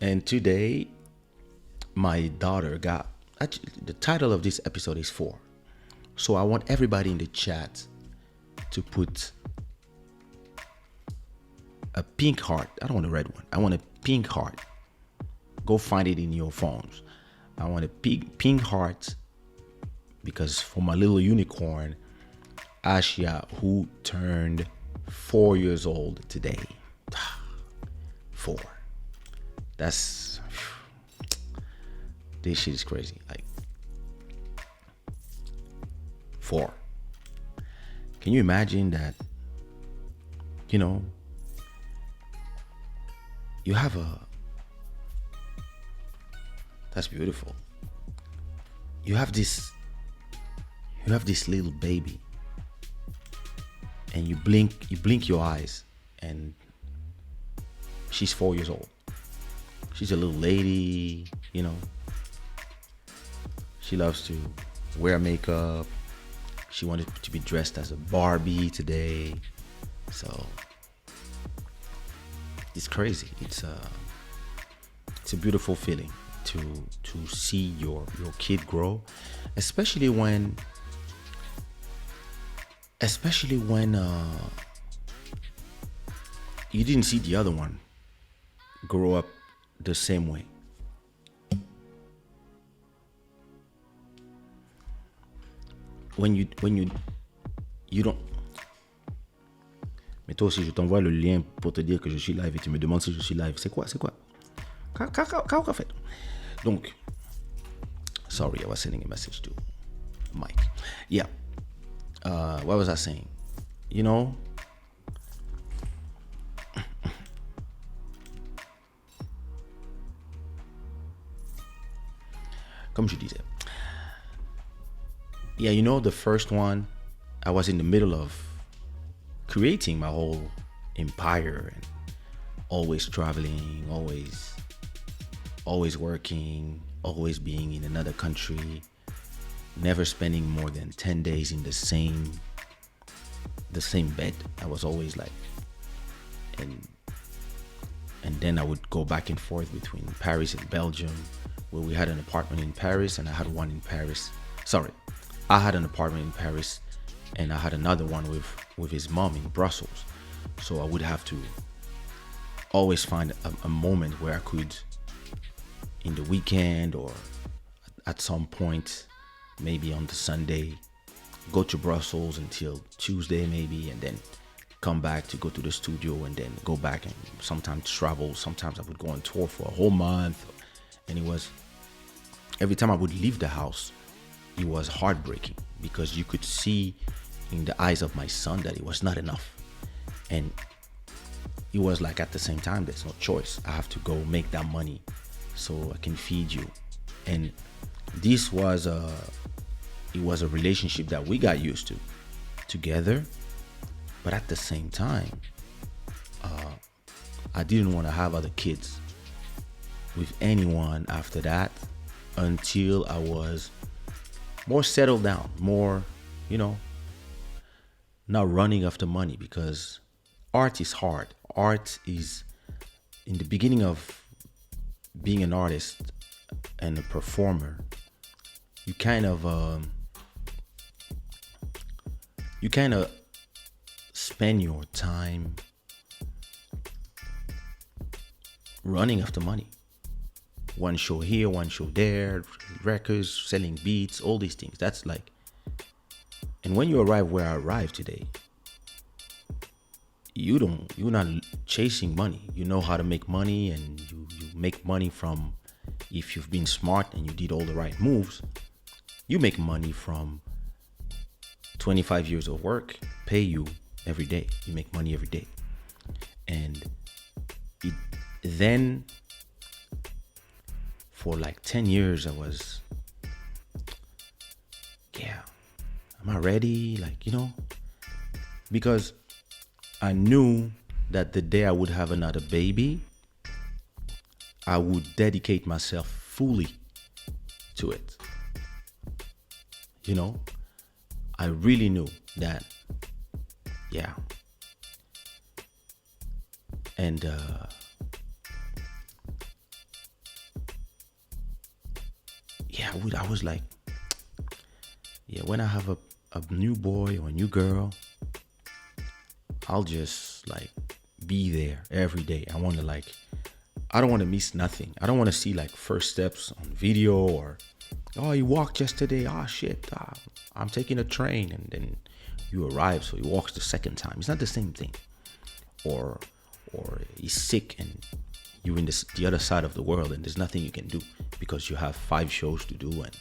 And today, my daughter got. Actually, the title of this episode is 4. So I want everybody in the chat to put a pink heart. I don't want a red one. I want a pink heart. Go find it in your phones. I want a pink heart because for my little unicorn, Asha, who turned 4 years old today. 4. This shit is crazy. Like 4. Can you imagine that? You have that's beautiful. You have this little baby, and you blink your eyes, and she's 4 years old. She's a little lady, She loves to wear makeup. She wanted to be dressed as a Barbie today. So it's crazy. It's a beautiful feeling to see your kid grow, especially when you didn't see the other one grow up the same way. When you don't. Mais toi aussi, je t'envoie le lien pour te dire que je suis live et tu me demandes si je suis live. C'est quoi? Qu'est-ce qu'on fait? Donc, sorry, I was sending a message to Mike. Yeah. What was I saying? Comme je disais. Yeah, the first one, I was in the middle of creating my whole empire and always traveling, always working, always being in another country, never spending more than 10 days in the same bed. I was always like, and then I would go back and forth between Paris and Belgium, where we had an apartment in Paris and I had one in Paris. Sorry, I had an apartment in Paris and I had another one with his mom in Brussels. So I would have to always find a moment where I could, in the weekend or at some point, maybe on the Sunday, go to Brussels until Tuesday maybe, and then come back to go to the studio and then go back and sometimes travel. Sometimes I would go on tour for a whole month. And it was, every time I would leave the house, it was heartbreaking because you could see in the eyes of my son that it was not enough. And it was like, at the same time, there's no choice. I have to go make that money so I can feed you. And this was a relationship that we got used to together. But at the same time, I didn't want to have other kids with anyone after that until I was more settled down, more, not running after money, because art is hard. Art is, in the beginning of being an artist and a performer, you kind of spend your time running after money. One show here, one show there, records, selling beats, all these things. That's like, and when you arrive where I arrived today, you're not chasing money. You know how to make money, and you make money from, if you've been smart and you did all the right moves, you make money from 25 years of work, pay you every day. You make money every day. And then for like 10 years, I was, am I ready? Because I knew that the day I would have another baby, I would dedicate myself fully to it. I really knew that, And yeah, I was like, yeah, when I have a new boy or a new girl, I'll just like be there every day. I don't want to miss nothing. I don't want to see like first steps on video or, oh, he walked yesterday. Ah, shit. I'm taking a train. And then you arrive. So he walks the second time. It's not the same thing. Or, or he's sick and you're in the other side of the world and there's nothing you can do because you have 5 shows to do. And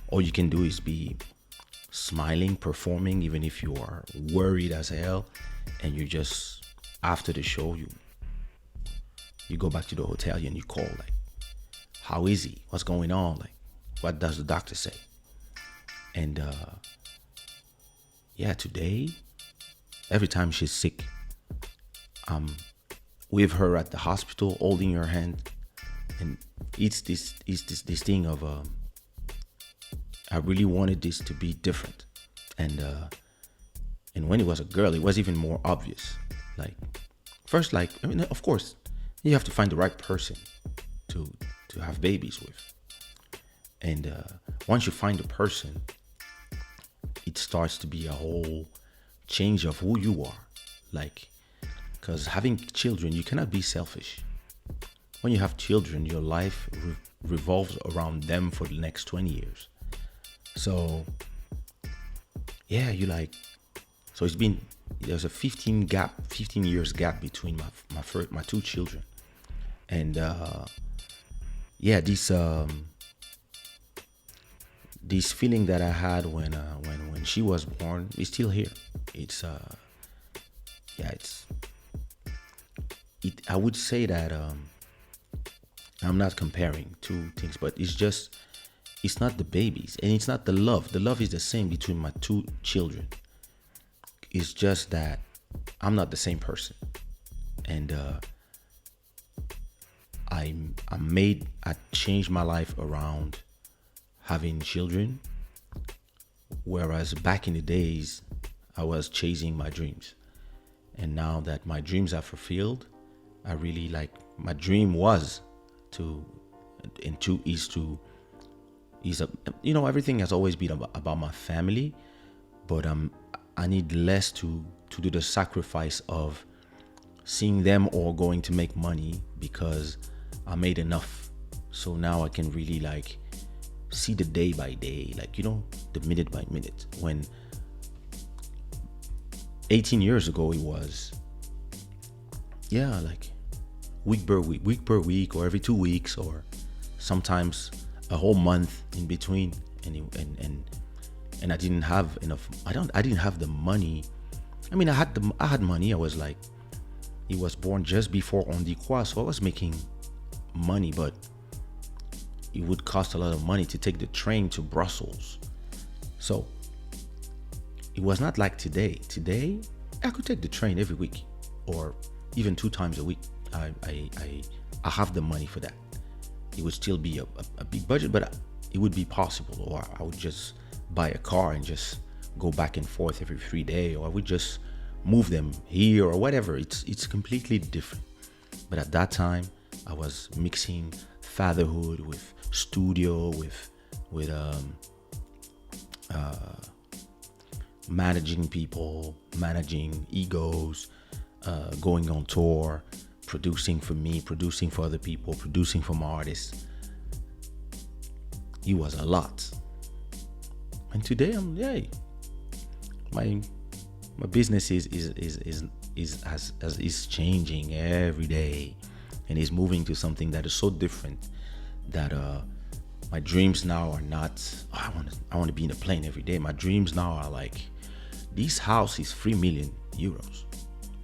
all you can do is be smiling, performing, even if you are worried as hell. And you just, after the show, you go back to the hotel and you call like, how is he? What's going on? Like, what does the doctor say? And yeah, today, every time she's sick, I'm with her at the hospital, holding her hand, and it's this thing of I really wanted this to be different, and when it was a girl, it was even more obvious. Like, first, like, I mean, of course, you have to find the right person to have babies with. And once you find a person, it starts to be a whole change of who you are. Like, because having children, you cannot be selfish. When you have children, your life revolves around them for the next 20 years. So, yeah, so there's a 15 years gap between my 2 children. And yeah, this feeling that I had when she was born is still here. I would say that I'm not comparing 2 things, but it's not the babies and it's not the love. The love is the same between my 2 children. It's just that I'm not the same person, and I changed my life around having children, whereas back in the days I was chasing my dreams. And now that my dreams are fulfilled, I really like, my dream was everything has always been about my family, but I need less to do the sacrifice of seeing them all going to make money because I made enough. So now I can really like see the day by day, like, the minute by minute. When 18 years ago, it was, yeah, like week per week, or every 2 weeks, or sometimes a whole month in between. And I didn't have enough. I didn't have the money. I mean, I had money. I was like, he was born just before On the Croix, so I was making money, but it would cost a lot of money to take the train to Brussels. So it was not like today. Today, I could take the train every week, or even 2 times a week. I have the money for that. It would still be a big budget, but it would be possible. Or I would just buy a car and just go back and forth every 3 days, or I would just move them here or whatever. It's completely different. But at that time, I was mixing fatherhood with studio, with managing people, managing egos, going on tour, producing for me, producing for other people, producing for my artists. It was a lot. And today my business is changing every day, and is moving to something that is so different that my dreams now are not, I want to be in a plane every day. My dreams now are like, this house is 3 million euros.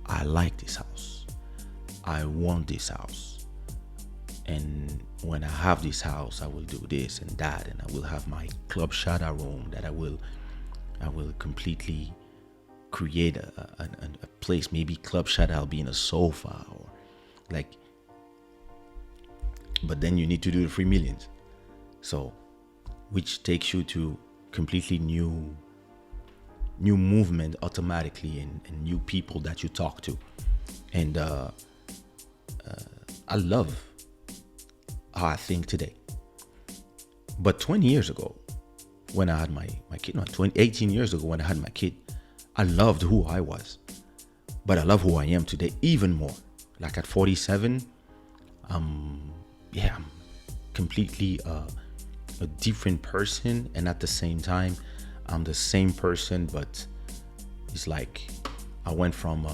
I like this house. I want this house. And when I have this house, I will do this and that, and I will have my club shada room that I will completely create a place. Maybe club shada, I'll be in a sofa, or like, but then you need to do the 3 millions. So, which takes you to completely new movement automatically, and new people that you talk to. And I love how I think today. But 20 years ago, when I had my kid, no, 18 years ago when I had my kid, I loved who I was. But I love who I am today even more. Like at 47, I'm completely a different person. And at the same time, I'm the same person, but it's like I went from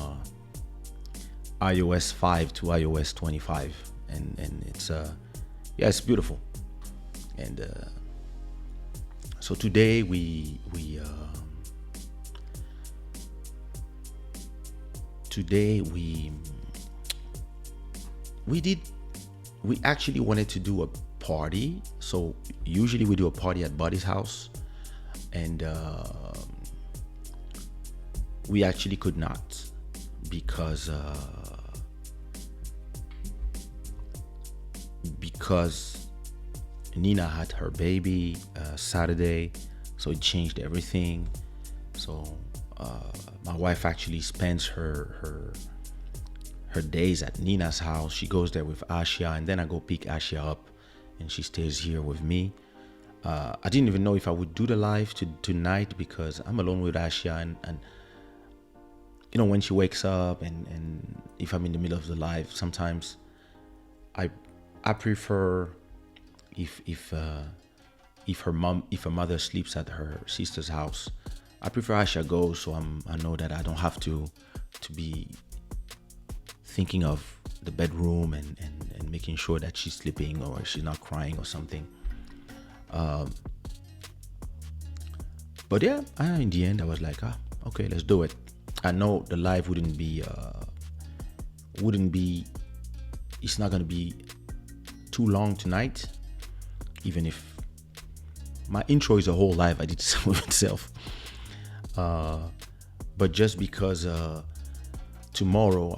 iOS 5 to iOS 25. And it's, it's beautiful. And so today we actually wanted to do a party. So usually we do a party at Buddy's house, and we actually could not because Nina had her baby Saturday, so it changed everything. So my wife actually spends her days at Nina's house. She goes there with Asha, and then I go pick Asha up, and she stays here with me. I didn't even know if I would do the live tonight because I'm alone with Asha, and you know, when she wakes up and if I'm in the middle of the live, sometimes I prefer if her mother sleeps at her sister's house, I prefer Asha goes, so I know that I don't have to be thinking of the bedroom and making sure that she's sleeping or she's not crying or something. But yeah, in the end I was like, okay, let's do it. I know the live wouldn't be it's not gonna be too long tonight, even if my intro is a whole live I did with itself. But just because tomorrow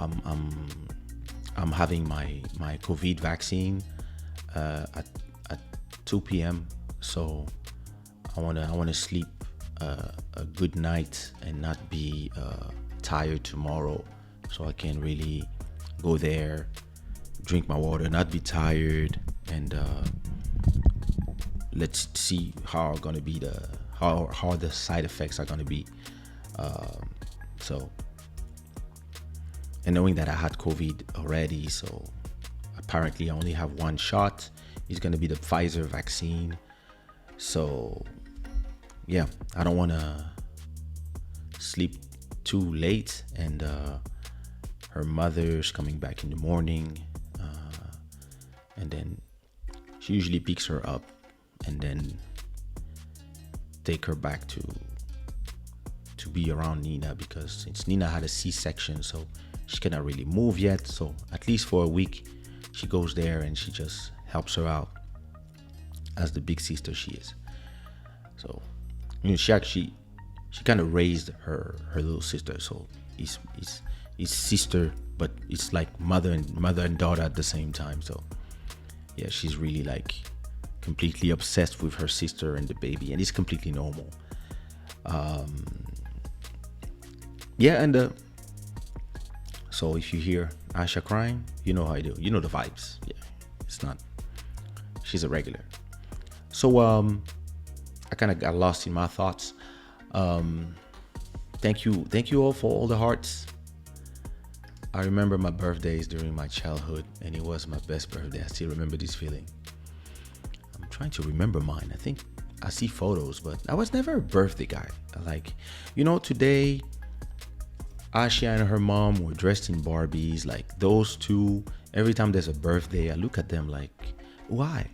I'm having my COVID vaccine at 2 p.m. So I wanna sleep a good night and not be tired tomorrow, so I can really go there, drink my water, not be tired, and let's see how the side effects are gonna be. So, and knowing that I had COVID already, so apparently I only have one shot. It's gonna be the Pfizer vaccine. So yeah, I don't wanna sleep too late, and her mother's coming back in the morning, and then she usually picks her up and then take her back to be around Nina, because since Nina had a C-section, so she cannot really move yet. So at least for a week she goes there and she just helps her out as the big sister she is. So she kind of raised her little sister, so it's sister, but it's like mother and daughter at the same time. So yeah, she's really like completely obsessed with her sister and the baby, and it's completely normal. So if you hear Asha crying, you know how I do. You know the vibes. Yeah, she's a regular. So I kind of got lost in my thoughts. Thank you all for all the hearts. I remember my birthdays during my childhood, and it was my best birthday. I still remember this feeling. I'm trying to remember mine. I think I see photos, but I was never a birthday guy. Like, today Asha and her mom were dressed in Barbies. Like those two, every time there's a birthday, I look at them like, why?